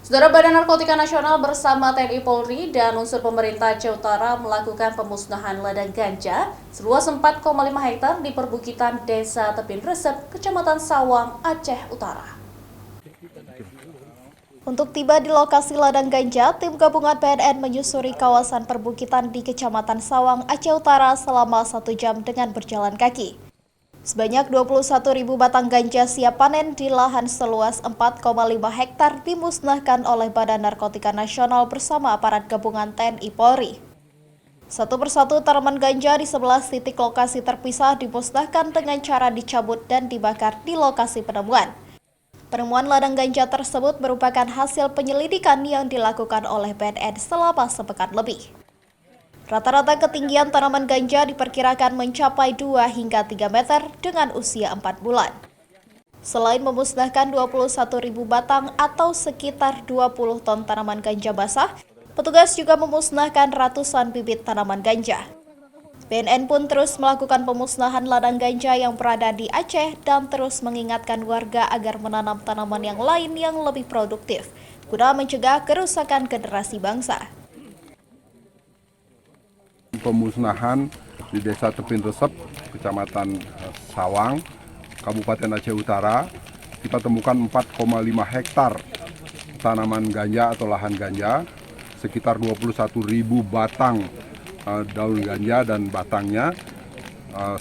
Saudara, Badan Narkotika Nasional bersama TNI Polri dan unsur pemerintah Aceh Utara melakukan pemusnahan ladang ganja seluas 4,5 hektar di perbukitan Desa Tebin Resep, Kecamatan Sawang, Aceh Utara. Untuk tiba di lokasi ladang ganja, tim gabungan BNN menyusuri kawasan perbukitan di Kecamatan Sawang, Aceh Utara selama 1 jam dengan berjalan kaki. Sebanyak 21.000 batang ganja siap panen di lahan seluas 4,5 hektar dimusnahkan oleh Badan Narkotika Nasional bersama aparat gabungan TNI Polri. Satu persatu tanaman ganja di 11 titik lokasi terpisah dimusnahkan dengan cara dicabut dan dibakar di lokasi penemuan. Penemuan ladang ganja tersebut merupakan hasil penyelidikan yang dilakukan oleh BNN selama sepekan lebih. Rata-rata ketinggian tanaman ganja diperkirakan mencapai 2 hingga 3 meter dengan usia 4 bulan. Selain memusnahkan 21.000 batang atau sekitar 20 ton tanaman ganja basah, petugas juga memusnahkan ratusan bibit tanaman ganja. BNN pun terus melakukan pemusnahan ladang ganja yang berada di Aceh dan terus mengingatkan warga agar menanam tanaman yang lain yang lebih produktif, guna mencegah kerusakan generasi bangsa. Pemusnahan di Desa Tebin Resep, Kecamatan Sawang, Kabupaten Aceh Utara, kita temukan 4,5 hektar tanaman ganja atau lahan ganja, sekitar 21.000 batang daun ganja dan batangnya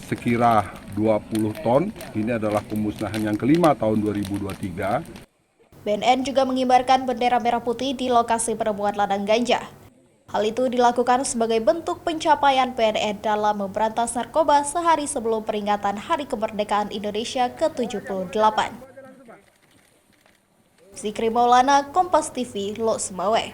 sekira 20 ton. Ini adalah pemusnahan yang kelima tahun 2023. BNN juga mengibarkan bendera merah putih di lokasi penemuan ladang ganja. Hal itu dilakukan sebagai bentuk pencapaian BNN dalam memberantas narkoba sehari sebelum peringatan Hari Kemerdekaan Indonesia ke-78. Zikri Maulana, Kompas TV, Lok Sumawe.